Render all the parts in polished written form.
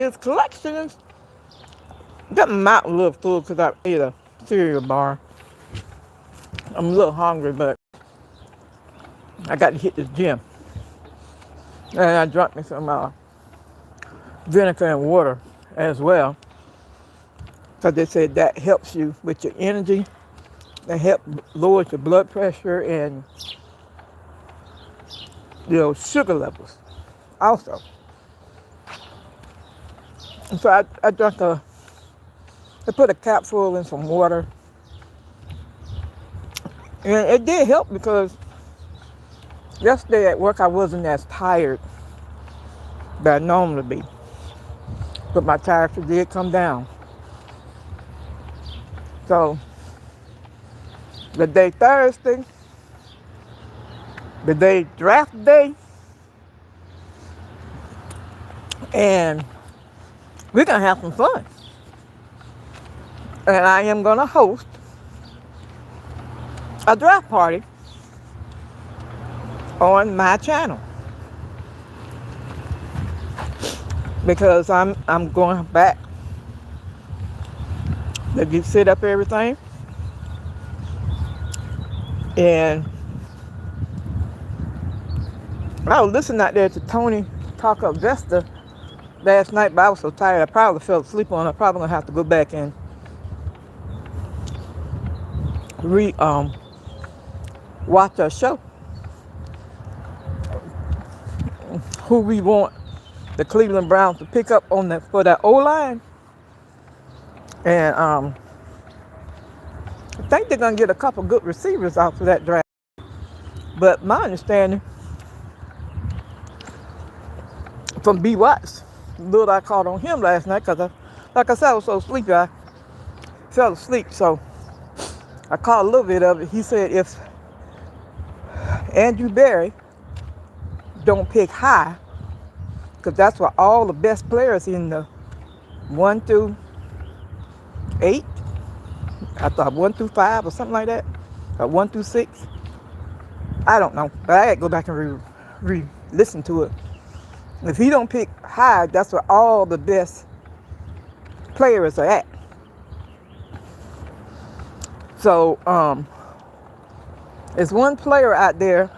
his collections. Got my mouth a little full because I ate a cereal bar. I'm a little hungry, but I got to hit the gym. And I drank me some vinegar and water as well. Because they said that helps you with your energy. That helps lower your blood pressure and sugar levels also. And so I I put a capsule in some water. And it did help because yesterday at work I wasn't as tired that I normally be. But my temperature did come down. So the day Thursday, the day draft day, and we're gonna have some fun. And I am gonna host a draft party on my channel because I'm going back to set up everything. And I was listening out there to Tony talk up Vesta last night, but I was so tired I probably fell asleep on it. I'm probably gonna have to go back and watch our show. Who we want the Cleveland Browns to pick up for that O-line. And I think they're gonna get a couple good receivers out for that draft. But my understanding from B. Watts, little I caught on him last night, because like I said, I was so sleepy, I fell asleep. So I caught a little bit of it. He said if Andrew Berry don't pick high, because that's where all the best players in the 1 through 8, I thought 1 through 5 or something like that, or 1 through 6. I don't know, but I had to go back and listen to it. If he don't pick high, that's where all the best players are at. So there's one player out there.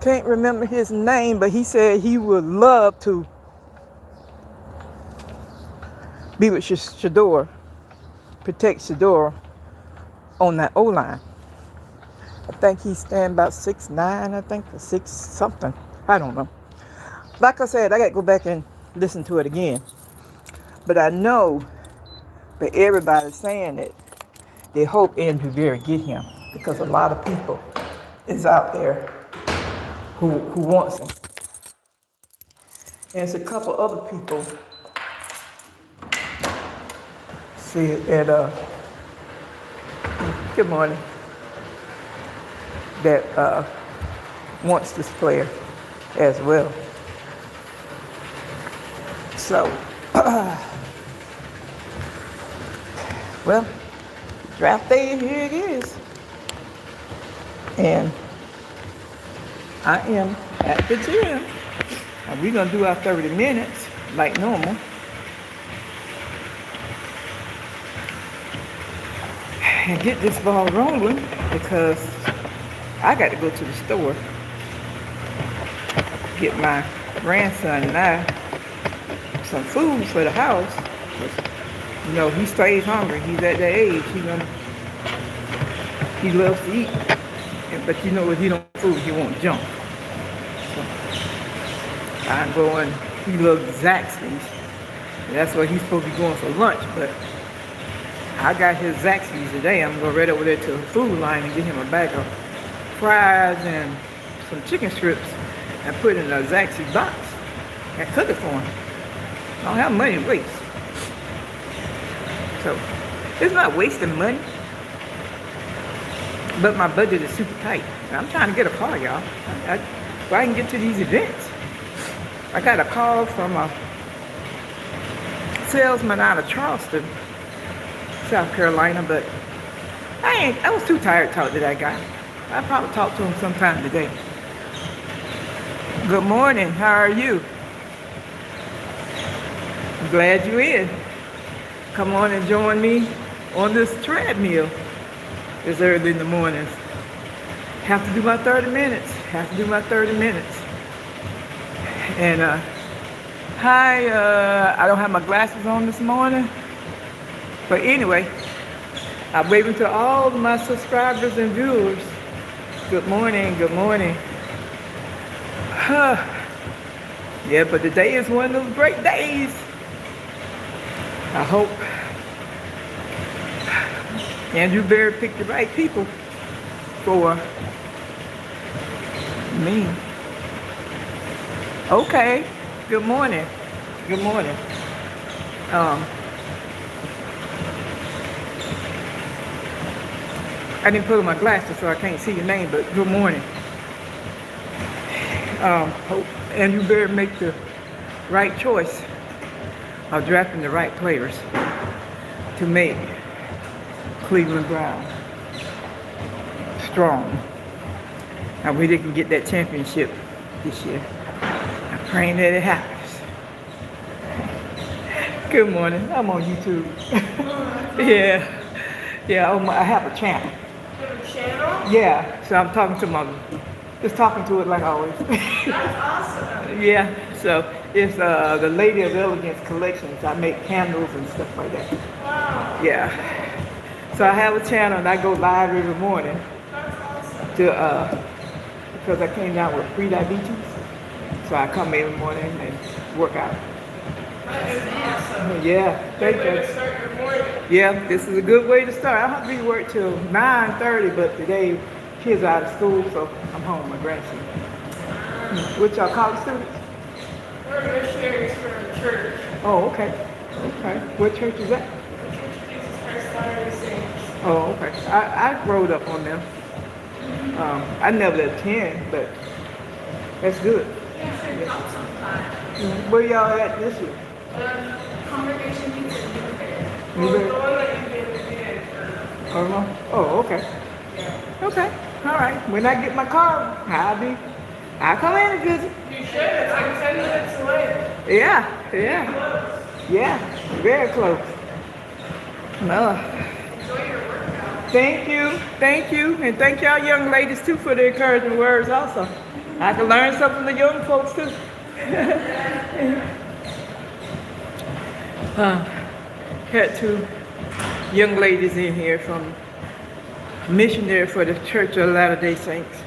Can't remember his name, but he said he would love to be with Shador, protect Shador on that O-line. I think he's standing about 6'9", I think, or 6 something. I don't know. Like I said, I got to go back and listen to it again. But I know that everybody's saying that they hope Andrew Berry get him, because a lot of people is out there who wants him. And it's a couple other people good morning, that wants this player as well. So, well, draft day, here it is. And I am at the gym. And we're going to do our 30 minutes like normal. And get this ball rolling, because I got to go to the store, get my grandson and I some food for the house. He stays hungry. He's at that age. He loves to eat. But if he don't food, he won't jump. So I'm going, he loves Zaxby's. And that's where he's supposed to be going for lunch. But I got his Zaxby's today. I'm going right over there to the food line and get him a bag of fries and some chicken strips and put it in a Zaxby's box and cook it for him. I don't have money to waste. So it's not wasting money. But my budget is super tight. And I'm trying to get a car, y'all. So I can get to these events. I got a call from a salesman out of Charleston, South Carolina, but I was too tired to talk to that guy. I'll probably talk to him sometime today. Good morning, how are you? I'm glad you're in. Come on and join me on this treadmill this early in the mornings. Have to do my 30 minutes. Have to do my 30 minutes. And I don't have my glasses on this morning. But anyway, I'm waving to all of my subscribers and viewers. Good morning, good morning. Yeah, but today is one of those great days. I hope Andrew Barry picked the right people for me. Okay, good morning. Good morning. I didn't put on my glasses so I can't see your name, but good morning. Hope Andrew Barry make the right choice of drafting the right players to make Cleveland Brown strong. And we didn't get that championship this year. I'm praying that it happens. Good morning. I'm on YouTube. Yeah. I have a channel. You have a channel? Yeah. So I'm talking to just talking to it like always. That's awesome. Yeah. So it's the Lady of Elegance collections. I make candles and stuff like that. Wow. Yeah. So I have a channel and I go live every morning. That's awesome. Because I came down with pre-diabetes. So I come every morning and work out. That is awesome. Yeah, thank Good way you. to start your morning. Yeah, this is a good way to start. I have to be work till 9:30, but today kids are out of school, so I'm home with my grandson. What y'all college students? We're missionaries for a church. Oh, okay. Okay. What church is that? The Church of Jesus Christ Latter-day Saints. Oh, okay. I rode up on them. I never attend, but that's good. Yeah, sure. Come sometime. Where y'all at this year? Congregation meets in Vinegar. Vinegar? The one that you did for. Oh, okay. Yeah. Okay. All right. When I get my car, I'll come in and visit. You should. It's like 10 minutes away. Yeah. Yeah. Very close. No. Enjoy your workout. Thank you. And thank y'all young ladies too for the encouraging words also. I can learn something from the young folks too. Had two young ladies in here from missionary for the Church of Latter-day Saints.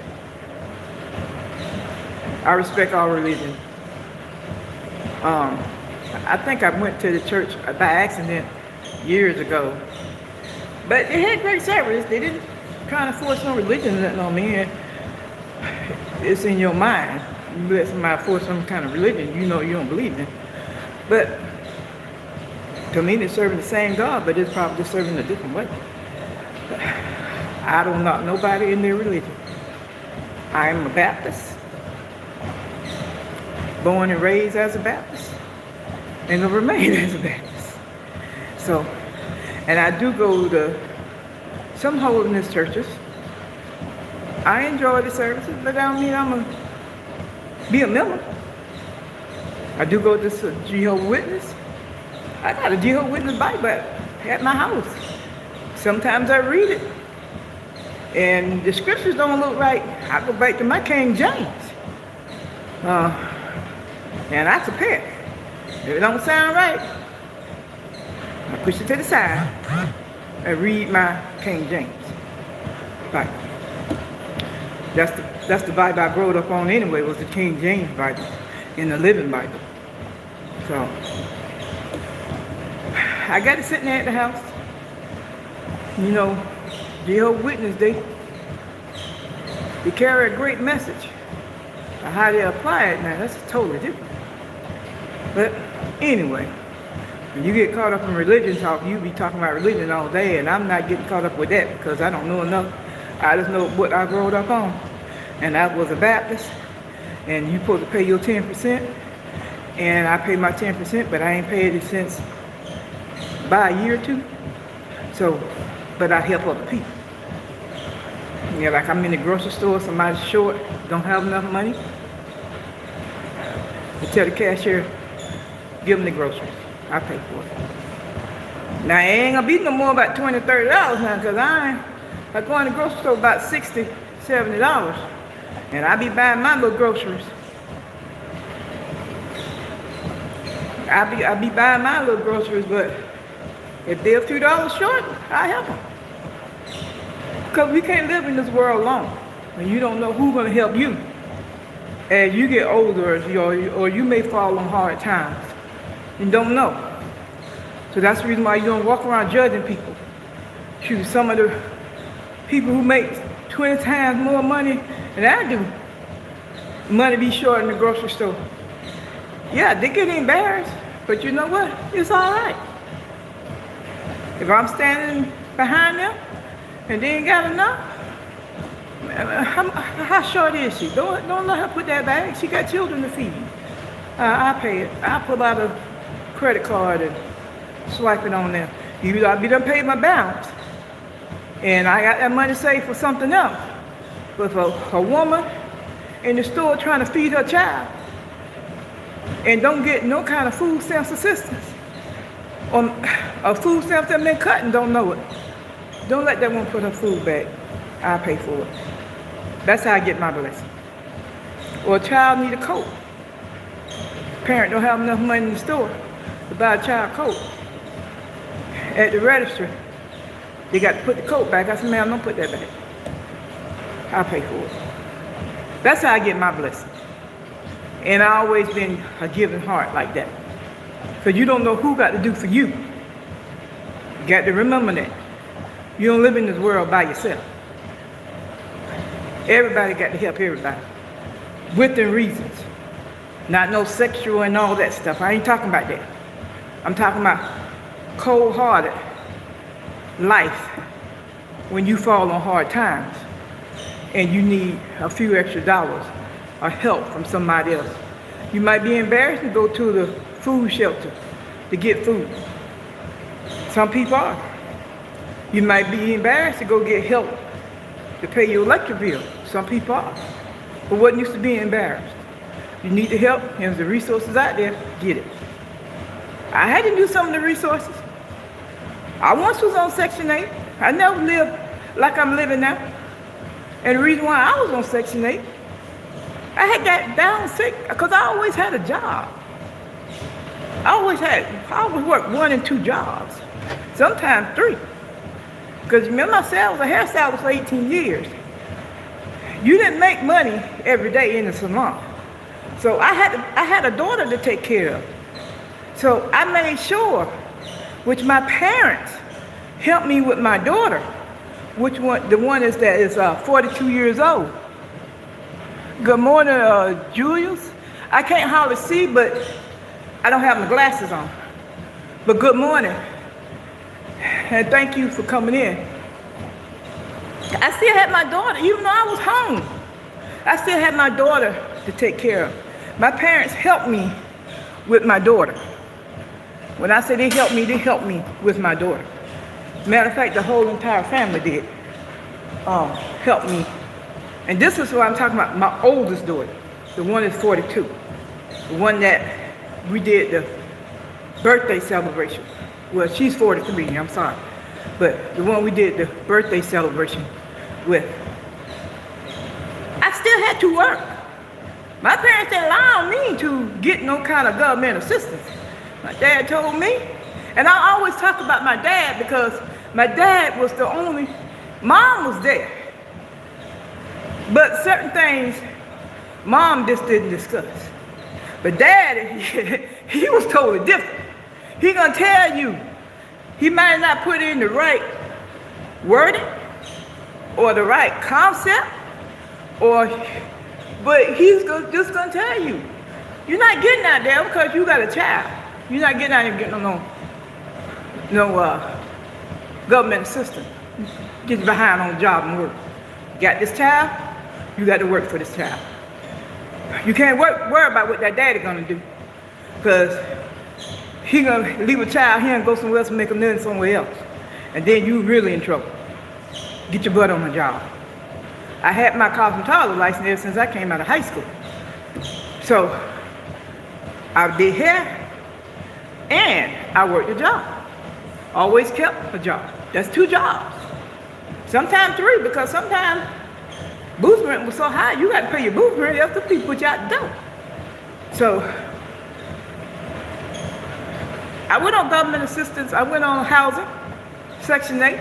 I respect all religion. I think I went to the church by accident years ago. But they had great service. They didn't kind of force no religion or nothing on me. It's in your mind. You let somebody force some kind of religion, you know you don't believe in it. But to me, they're serving the same God, but it's probably just serving a different way. I don't knock nobody in their religion. I am a Baptist, born and raised as a Baptist, and will remain as a Baptist. So, and I do go to some holiness churches. I enjoy the services, but that don't mean I'm going to be a member. I do go to Jehovah's Witness. I got a Jehovah's Witness Bible at my house. Sometimes I read it, and the scriptures don't look right. I go back to my King James, and I compare. If it don't sound right, I push it to the side and read my King James Bible. That's the Bible I grew up on anyway, was the King James Bible in the Living Bible. So I got it sitting there at the house. You know, Jehovah's Witness, they carry a great message. How they apply it now, that's totally different. But anyway, when you get caught up in religion talk, you be talking about religion all day, and I'm not getting caught up with that because I don't know enough. I just know what I grew up on. And I was a Baptist, and you supposed to pay your 10%, and I paid my 10%, but I ain't paid it since by a year or two. So, but I help other people. Yeah, like I'm in the grocery store, somebody's short, don't have enough money. I tell the cashier, give them the groceries. I pay for it. Now, it ain't gonna be no more about $20, $30 now, because I go in the grocery store about $60, $70. And I be buying my little groceries. I be buying my little groceries, but if they're a few dollars short, I help them. Because we can't live in this world alone. And you don't know who's going to help you as you get older, or you may fall on hard times. You don't know. So that's the reason why you don't walk around judging people. Shoot, some of the people who make 20 times more money than I do, money be short in the grocery store. Yeah, they get embarrassed, but you know what? It's all right. If I'm standing behind them and they ain't got enough, how short is she? Don't let her put that bag. She got children to feed. I pay it. I pull out a credit card and swipe it on them. I be done paid my balance, and I got that money saved for something else. But for a woman in the store trying to feed her child and don't get no kind of food stamps assistance, or a food stamp that been cut and don't know it, don't let that one put her food back. I pay for it. That's how I get my blessing. Or a child need a coat. Parent don't have enough money in the store to buy a child a coat. At the register, they got to put the coat back. I said, ma'am, don't put that back. I pay for it. That's how I get my blessing. And I always been a giving heart like that. Because you don't know who got to do for you. You got to remember that. You don't live in this world by yourself. Everybody got to help everybody. Within reasons. Not no sexual and all that stuff. I ain't talking about that. I'm talking about cold-hearted life when you fall on hard times and you need a few extra dollars or help from somebody else. You might be embarrassed to go to the food shelter to get food. Some people are. You might be embarrassed to go get help to pay your electric bill. Some people are. But what needs to be embarrassed? You need the help, and there's the resources out there, get it. I had to do some of the resources. I once was on Section 8. I never lived like I'm living now. And the reason why I was on Section 8, I had got down sick because I always had a job. I always worked 1 and 2 jobs, sometimes 3. Because remember I said I was a hairstylist for 18 years. You didn't make money every day in the salon. So I had a daughter to take care of. So I made sure, which my parents helped me with my daughter, which one, the one is that is 42 years old. Good morning, Julius. I can't hardly see, but I don't have my glasses on. But good morning, and thank you for coming in. I still had my daughter, even though I was home. I still had my daughter to take care of. My parents helped me with my daughter. When I say they helped me with my daughter. Matter of fact, the whole entire family did help me. And this is what I'm talking about, my oldest daughter. The one is 42. The one that we did the birthday celebration. Well, she's 43, I'm sorry. But the one we did the birthday celebration with. I still had to work. My parents didn't allow me to get no kind of government assistance. My dad told me. And I always talk about my dad because my dad was the only, mom was there. But certain things, mom just didn't discuss. But dad, he was totally different. He gonna tell you, he might not put in the right wording or the right concept, but he's just gonna tell you, you're not getting out there because you got a child. You're not getting out there getting no government assistance. Get behind on the job and work. You got this child, you got to work for this child. You can't worry about what that daddy gonna do, because he gonna leave a child here and go somewhere else and make a million somewhere else, and then you really in trouble. Get your butt on the job. I had my cosmetology license ever since I came out of high school. So I did hair, and I worked a job. Always kept a job. That's 2 jobs. Sometimes 3, because sometimes booth rent was so high, you got to pay your booth rent after people put you out the door. So I went on government assistance. I went on housing, Section 8.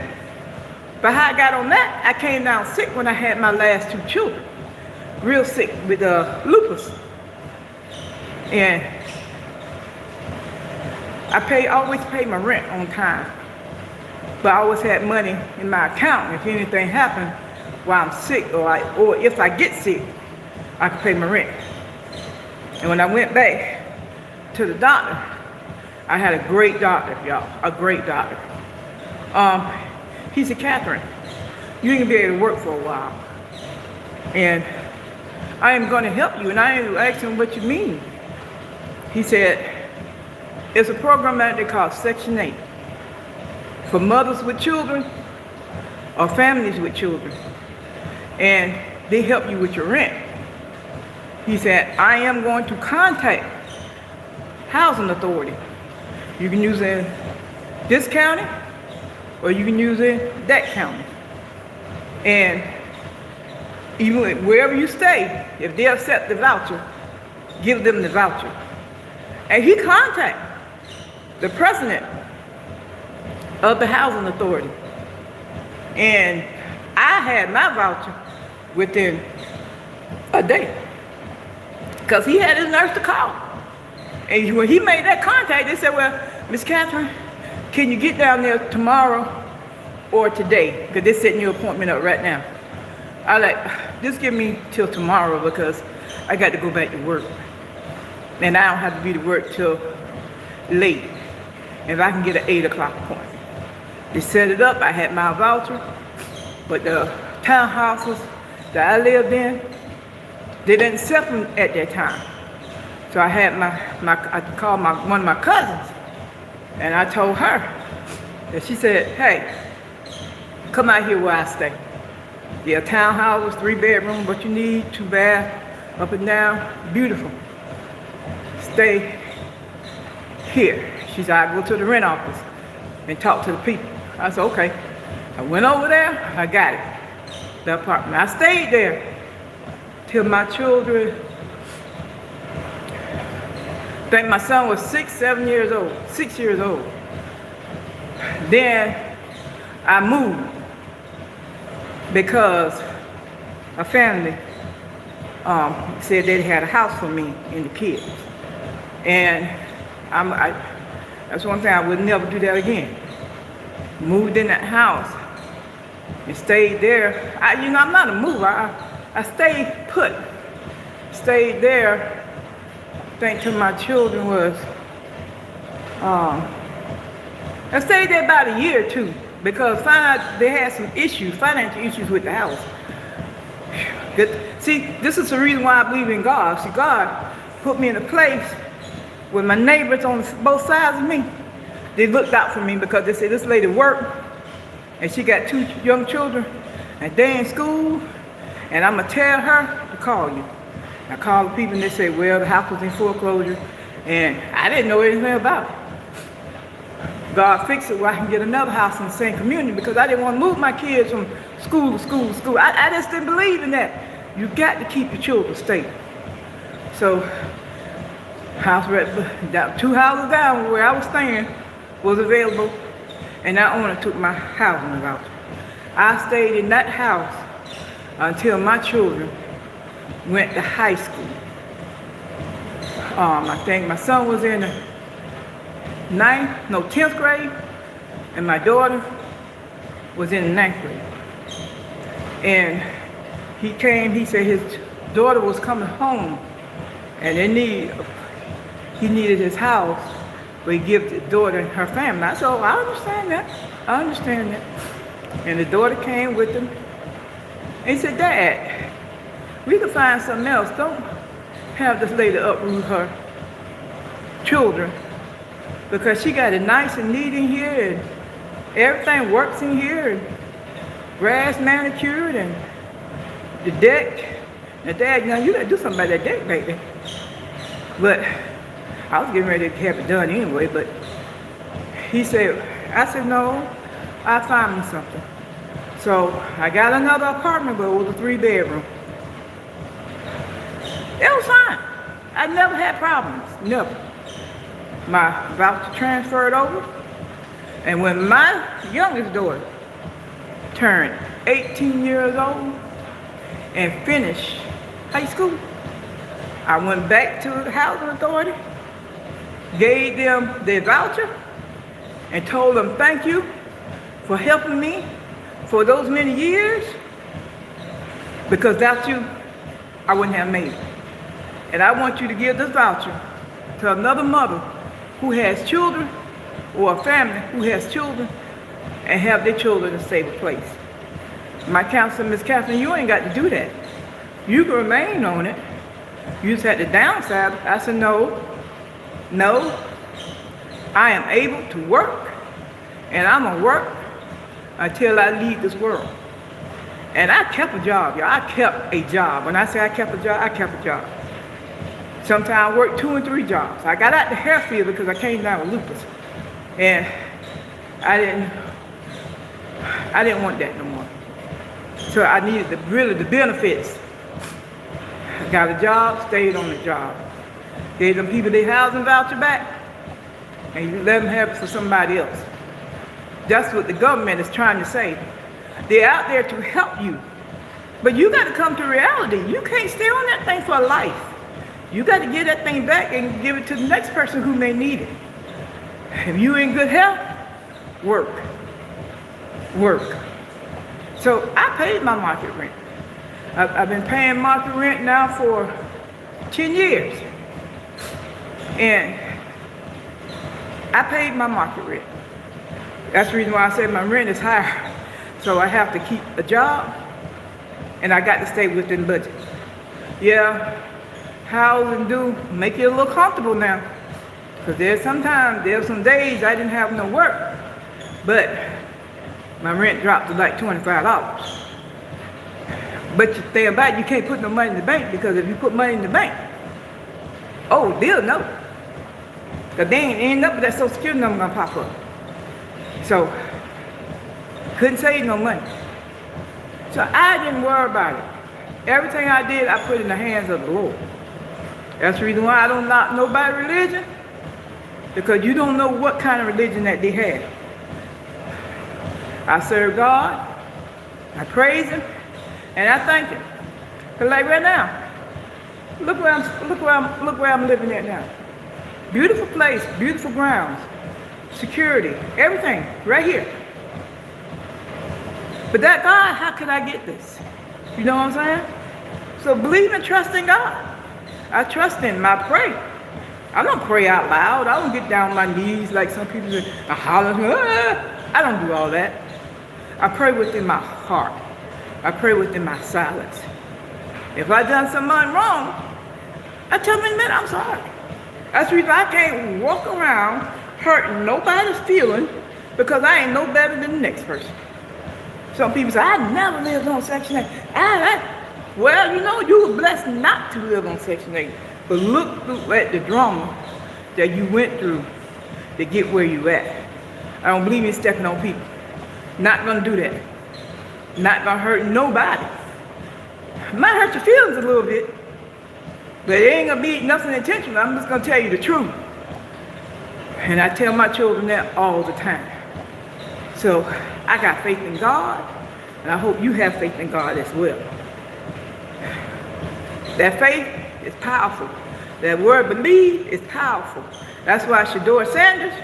But how I got on that, I came down sick when I had my last 2 children. Real sick with lupus. And I always paid my rent on time. But I always had money in my account. If anything happened while I'm sick, or if I get sick, I could pay my rent. And when I went back to the doctor, I had a great doctor, y'all, a great doctor. He said, Catherine, you ain't gonna be able to work for a while. And I am gonna help you. And I asked him, what you mean? He said, it's a program out there called Section 8 for mothers with children or families with children. And they help you with your rent. He said, I am going to contact Housing Authority. You can use it in this county or you can use it in that county. And even wherever you stay, if they accept the voucher, give them the voucher. And he contacted the president of the Housing Authority. And I had my voucher within a day. Because he had his nurse to call. And when he made that contact, they said, well, Miss Catherine, can you get down there tomorrow or today? Because they're setting your appointment up right now. I like, just give me till tomorrow because I got to go back to work. And I don't have to be to work till late. If I can get an 8 o'clock appointment. They set it up, I had my voucher, but the townhouses that I lived in, they didn't sell them at that time. So I had I called one of my cousins, and I told her, and she said, hey, come out here where I stay. Yeah, townhouses, 3 bedrooms, what you need, 2 baths, up and down, beautiful. Stay here. She said, I go to the rent office and talk to the people. I said, okay. I went over there, I got it, the apartment. I stayed there till my children, I think my son was 6 years old. Then I moved because a family said they had a house for me and the kids. And that's one thing, I would never do that again. Moved in that house and stayed there. I'm not a mover. I stayed put. Stayed there, I think till my children was, I stayed there about a year or 2 because they had some financial issues with the house. See, this is the reason why I believe in God. See, God put me in a place with my neighbors on both sides of me. They looked out for me because they said, this lady worked and she got 2 young children and they in school and I'm going to tell her to call you. I called the people and they said, well, the house was in foreclosure and I didn't know anything about it. God fixed it where I can get another house in the same community because I didn't want to move my kids from school to school to school. I just didn't believe in that. You got to keep your children stable. So, house rent, 2 houses down where I was staying was available, and that owner took my housing voucher. I stayed in that house until my children went to high school. I think my son was in the 10th grade, and my daughter was in the 9th grade. And he said his daughter was coming home, and he needed his house, but he gave the daughter and her family. I said, oh, I understand that. And the daughter came with him. And he said, Dad, we can find something else. Don't have this lady uproot her children because she got it nice and neat in here and everything works in here and grass manicured and the deck. And Dad, you got to do something about that deck baby. But I was getting ready to have it done anyway, but I said, no, I'll find me something. So I got another apartment, but it was a 3-bedroom. It was fine. I never had problems, never. My voucher transferred over, and when my youngest daughter turned 18 years old and finished high school, I went back to the housing authority, gave them their voucher, and told them thank you for helping me for those many years, because without you, I wouldn't have made it. And I want you to give this voucher to another mother who has children, or a family who has children and have their children in a stable place. My counselor, Miss Catherine, you ain't got to do that. You can remain on it. You just had to downsize. I said, no, I am able to work, and I'm going to work until I leave this world. And I kept a job, y'all. I kept a job. When I say I kept a job, I kept a job. Sometimes I worked 2 and 3 jobs. I got out the hair field because I came down with lupus. And I didn't want that no more. So I needed the benefits. I got a job, stayed on the job. Gave them people their housing voucher back, and you let them have it for somebody else. That's what the government is trying to say. They're out there to help you. But you got to come to reality. You can't stay on that thing for life. You got to give that thing back and give it to the next person who may need it. If you in good health, work. So I paid my market rent. I've been paying market rent now for 10 years. And I paid my market rent. That's the reason why I said my rent is higher. So I have to keep a job, and I got to stay within budget. Yeah, housing do make you a little comfortable now. Because there's some days I didn't have no work, but my rent dropped to like $25. But the thing about it, you can't put no money in the bank, because if you put money in the bank, oh, they'll know. Because they ain't end up with that Social Security number gonna pop up. So, couldn't save no money. So I didn't worry about it. Everything I did, I put in the hands of the Lord. That's the reason why I don't knock nobody's religion, because you don't know what kind of religion that they have. I serve God, I praise Him, and I thank Him. Cause like right now, look where I'm living at now. Beautiful place, beautiful grounds, security, everything right here. But that God, how could I get this? You know what I'm saying? So believe and trust in God. I trust in Him. I pray. I don't pray out loud. I don't get down on my knees like some people do. I holler. I don't do all that. I pray within my heart. I pray within my silence. If I done something wrong, I tell them, man, I'm sorry. That's the reason I can't walk around hurting nobody's feeling, because I ain't no better than the next person. Some people say, I never lived on Section 8. Well, you know, you were blessed not to live on Section 8. But look at the drama that you went through to get where you at. I don't believe in stepping on people. Not gonna do that. Not gonna hurt nobody. Might hurt your feelings a little bit, but it ain't gonna be nothing intentional. I'm just gonna tell you the truth. And I tell my children that all the time. So I got faith in God, and I hope you have faith in God as well. That faith is powerful. That word believe is powerful. That's why Shador Sanders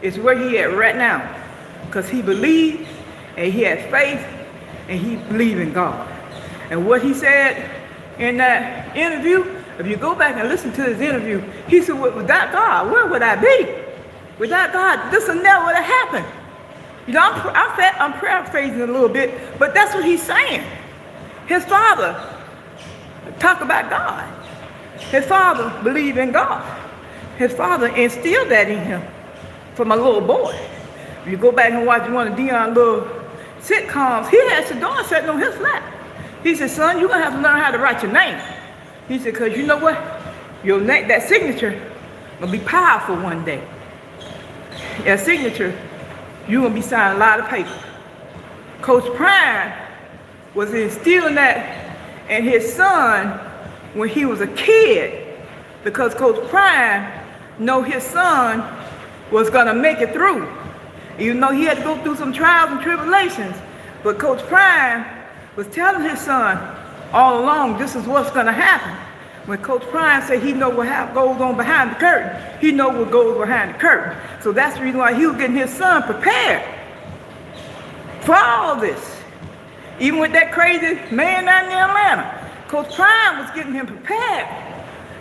is where he at right now. Because he believes, and he has faith, and he believes in God. And what he said in that interview, if you go back and listen to his interview, he said, without God, where would I be? Without God, this will never would have happened. You know, I'm paraphrasing a little bit, but that's what he's saying. His father talk about God. His father believed in God. His father instilled that in him from a little boy. If you go back and watch one of Dion's little sitcoms, he had Shador sitting on his lap. He said, son, you're going to have to learn how to write your name. He said, because you know what? Your name, that signature, gonna be powerful one day. Your signature, you're gonna be signing a lot of paper. Coach Prime was instilling that in his son when he was a kid, because Coach Prime know his son was gonna make it through. Even though he had to go through some trials and tribulations, but Coach Prime was telling his son all along, this is what's gonna happen. When Coach Prime said he know what goes on behind the curtain, he know what goes behind the curtain. So that's the reason why he was getting his son prepared for all this. Even with that crazy man down in Atlanta, Coach Prime was getting him prepared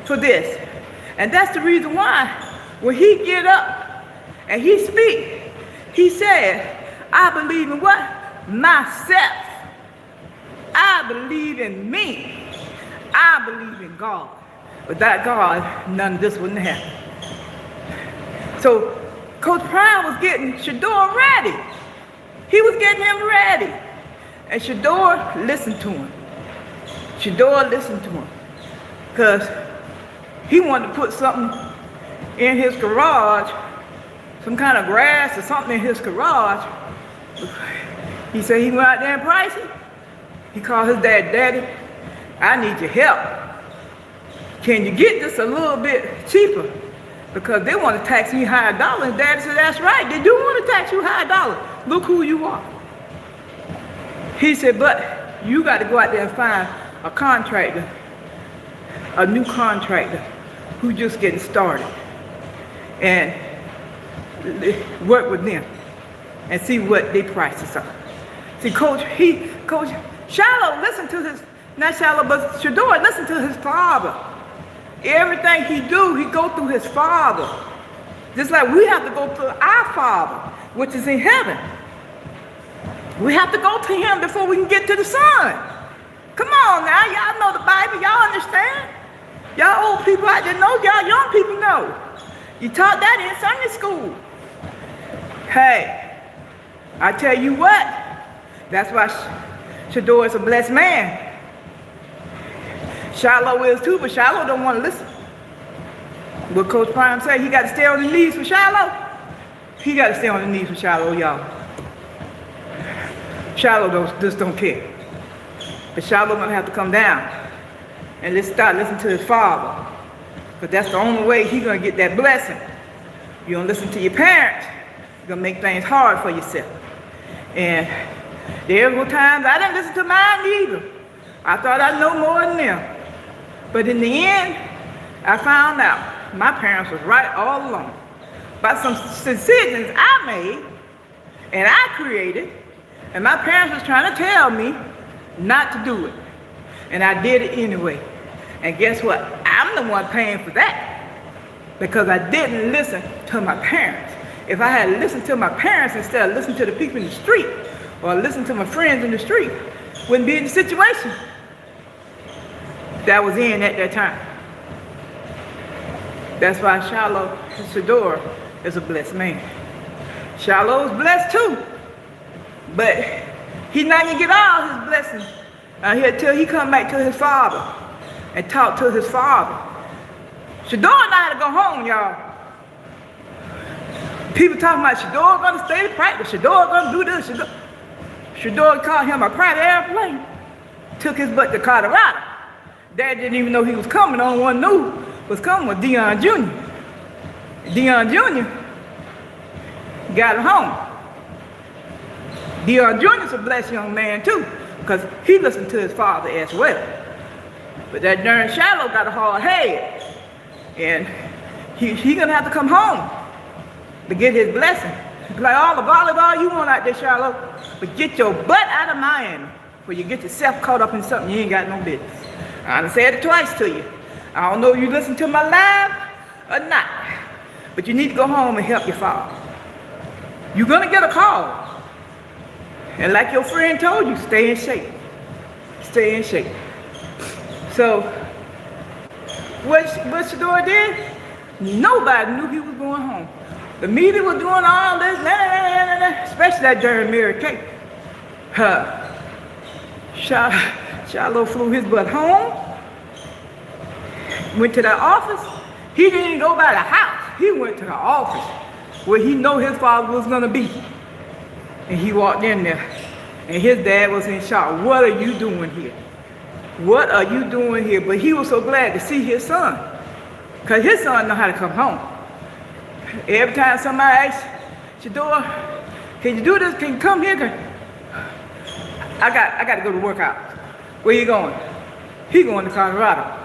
for this. And that's the reason why when he get up and he speak, he said, I believe in what? Myself. I believe in me. I believe in God. Without God, none of this wouldn't happen. So Coach Prime was getting Shador ready. He was getting him ready. And Shador listened to him. Shador listened to him. Because he wanted to put something in his garage, some kind of grass or something in his garage. He said he went out there and priced it. He called his dad, Daddy, I need your help. Can you get this a little bit cheaper? Because they want to tax me higher dollar. And Daddy said, that's right, they do want to tax you higher dollar. Look who you are. He said, but you got to go out there and find a contractor, a new contractor who just getting started, and work with them and see what their prices are. See, Coach Shallow listened to his, not Shallow, but Shador listened to his father. Everything he do, he go through his father. Just like we have to go through our Father, which is in heaven. We have to go to him before we can get to the Son. Come on now, y'all know the Bible, y'all understand? Y'all old people out there know, y'all young people know. You taught that in Sunday school. Hey, I tell you what, that's why Shador is a blessed man. Shiloh is too, but Shiloh don't want to listen. What Coach Prime say, he got to stay on his knees for Shiloh. He got to stay on his knees for Shiloh, y'all. Shiloh just don't care. But Shiloh gonna have to come down and let's start listening to his father. Because that's the only way he's gonna get that blessing. You don't listen to your parents, you're gonna make things hard for yourself. And there were times I didn't listen to mine either. I thought I know more than them. But in the end, I found out my parents was right all along. About some decisions I made and I created, and my parents was trying to tell me not to do it. And I did it anyway. And guess what? I'm the one paying for that. Because I didn't listen to my parents. If I had listened to my parents instead of listening to the people in the street, or listen to my friends in the street, wouldn't be in the situation that was in at that time. That's why Shiloh Shador is a blessed man. Shiloh is blessed too, but he's not gonna get all his blessings here till he come back to his father and talk to his father. Shador not how to go home, y'all. People talking about Shador gonna stay to practice, Shador gonna do this, Shador called him a private airplane, took his butt to Colorado. Dad didn't even know he was coming. The only one knew was coming was Dion Jr. Dion Jr. got him home. Dion Jr. is a blessed young man too, because he listened to his father as well. But that darn Shiloh got a hard head, and he gonna have to come home to get his blessing. Play all the volleyball you want out there, Shiloh, but get your butt out of Miami before you get yourself caught up in something you ain't got no business. I done said it twice to you. I don't know if you listen to my live or not, but you need to go home and help your father. You're gonna get a call. And like your friend told you, stay in shape. Stay in shape. So, what Shador did, nobody knew he was going home. The media was doing all this, especially that darn Mary Kay. Shiloh flew his butt home, went to the office, He didn't even go by the house. He went to the office where he know his father was gonna be. And he walked in there, and his dad was in shock. What are you doing here? What are you doing here? But he was so glad to see his son, because his son know how to come home. Every time somebody asks, Shador, can you do this? Can you come here? I got to go to work out. Where you going? He going to Colorado.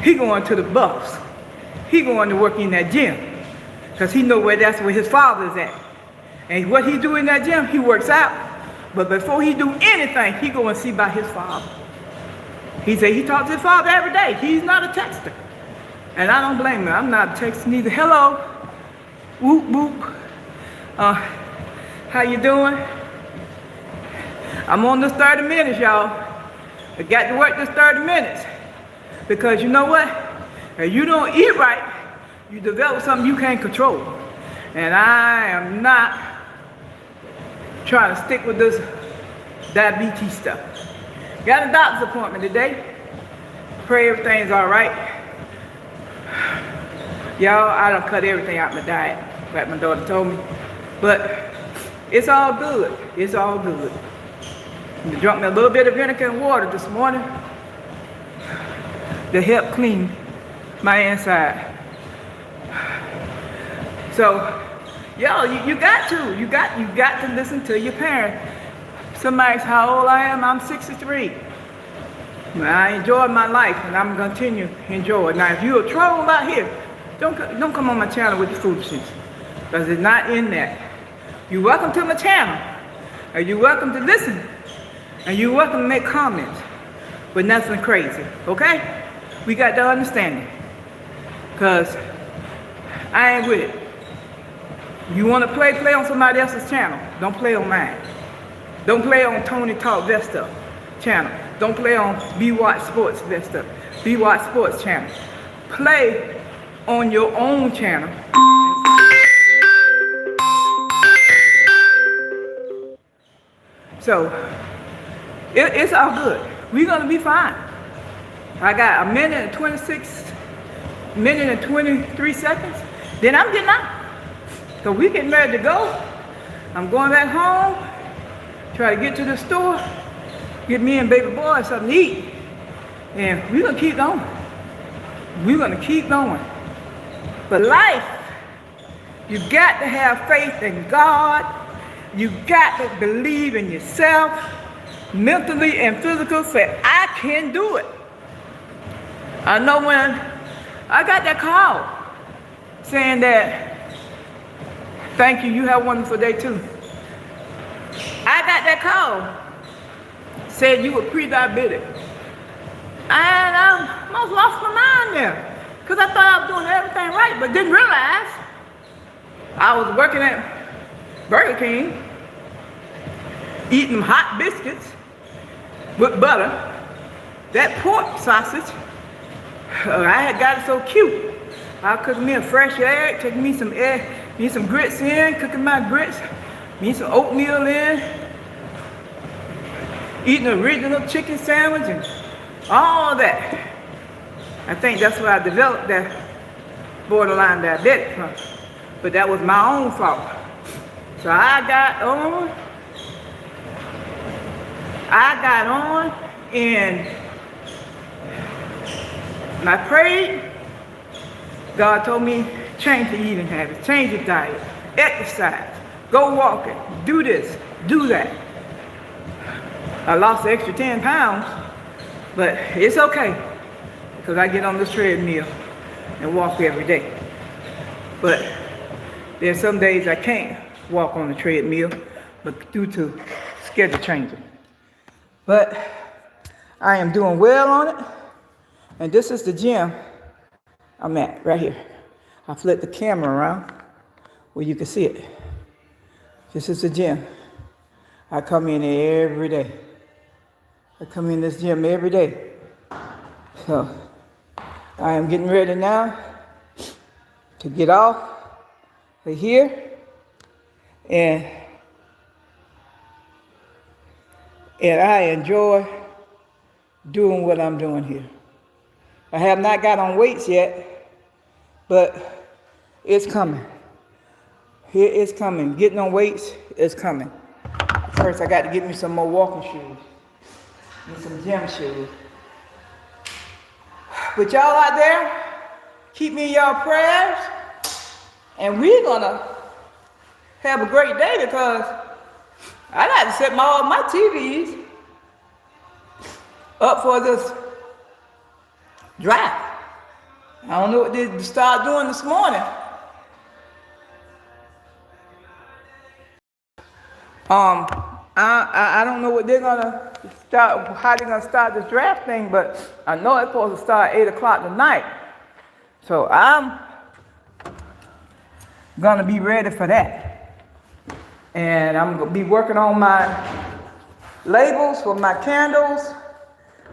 He going to the Bucks. He going to work in that gym, because he know that's where his father's at. And what he do in that gym, he works out. But before he do anything, he go and see about his father. He said he talks to his father every day. He's not a texter. And I don't blame him. I'm not texting either. Hello. Whoop, whoop. How you doing? I'm on this 30 minutes, y'all. I got to work this 30 minutes. Because you know what? If you don't eat right, you develop something you can't control. And I am not trying to stick with this diabetes stuff. Got a doctor's appointment today. Pray everything's all right. Y'all, I done cut everything out my diet, like my daughter told me. But it's all good. It's all good. I drank me a little bit of vinegar and water this morning to help clean my inside. So, y'all, you got to listen to your parents. Somebody asks how old I am. I'm 63. I enjoy my life, and I'm gonna continue to enjoy it. Now, if you're a troll out here, don't come on my channel with your foolishness, because it's not in there. You're welcome to my channel, and you're welcome to listen, and you're welcome to make comments, but nothing crazy, okay? We got to understand it, because I ain't with it. You want to play on somebody else's channel. Don't play on mine. Don't play on Tony Talk Vesta channel. Don't play on Be Watch Sports Vesta. Be Watch Sports channel. Play on your own channel. So, it's all good. We're going to be fine. I got a minute and 23 seconds. Then I'm getting out. So we getting ready to go. I'm going back home, try to get to the store, get me and baby boy something to eat. And we're gonna keep going. We're gonna keep going. But life, you got to have faith in God. You got to believe in yourself, mentally and physically. Say, I can do it. I know when I got that call saying that, thank you, you have a wonderful day too. I got that call, said you were pre-diabetic. And I almost lost my mind there, because I thought I was doing everything right, but didn't realize I was working at Burger King, eating hot biscuits with butter, that pork sausage. I had got it so cute. I cooked me a fresh egg, taking me some egg, me some grits in, cooking my grits, me some oatmeal in, eating the original chicken sandwich and all that. I think that's where I developed that borderline diabetic from. But that was my own fault. So I got on and I prayed. God told me, change the eating habits, change your diet, exercise, go walking, do this, do that. I lost the extra 10 pounds, but it's okay, because I get on this treadmill and walk every day. But there's some days I can't walk on the treadmill, but due to schedule changing. But I am doing well on it, and this is the gym I'm at right here. I flip the camera around where you can see it. This is the gym. I come in here every day. I come in this gym every day. So I am getting ready now to get off of here and I enjoy doing what I'm doing here. I have not got on weights yet But it's coming. Here it's coming. Getting on weights is coming. First, I got to get me some more walking shoes and some gym shoes. But y'all out there, keep me in y'all prayers. And we're going to have a great day because I got to set all my TVs up for this draft. I don't know what they start doing this morning. I don't know what they're gonna start, how they're gonna start this draft thing, but I know it's supposed to start 8 o'clock tonight. So I'm gonna be ready for that. And I'm gonna be working on my labels for my candles,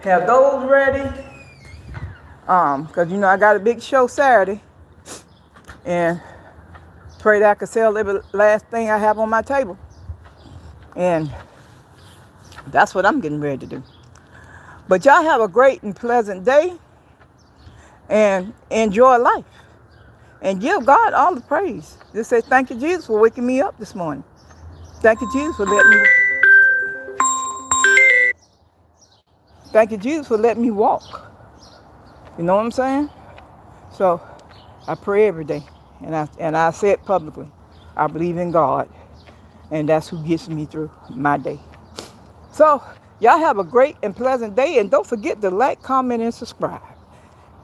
have those ready. Cause you know I got a big show Saturday, and pray that I can sell every last thing I have on my table. And that's what I'm getting ready to do. But y'all have a great and pleasant day and enjoy life. And give God all the praise. Just say thank you, Jesus, for waking me up this morning. Thank you, Jesus, for letting me. Thank you, Jesus, for letting me walk. You know what I'm saying? So I pray every day. And I say it publicly. I believe in God. And that's who gets me through my day. So, y'all have a great and pleasant day. And don't forget to like, comment, and subscribe.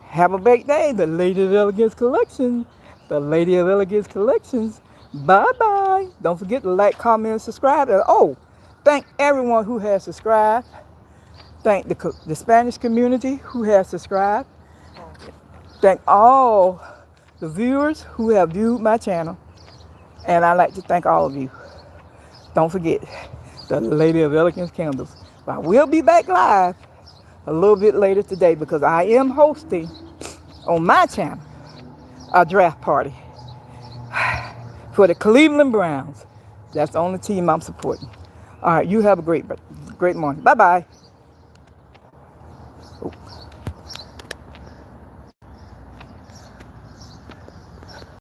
Have a great day. The Lady of Elegance Collection. The Lady of Elegance Collections. Bye-bye. Don't forget to like, comment, and subscribe. And thank everyone who has subscribed. Thank the Spanish community who has subscribed. Thank all the viewers who have viewed my channel. And I'd like to thank all of you. Don't forget, the Lady of Elegance Candles. I will be back live a little bit later today because I am hosting on my channel a draft party for the Cleveland Browns. That's the only team I'm supporting. All right, you have a great morning. Bye-bye.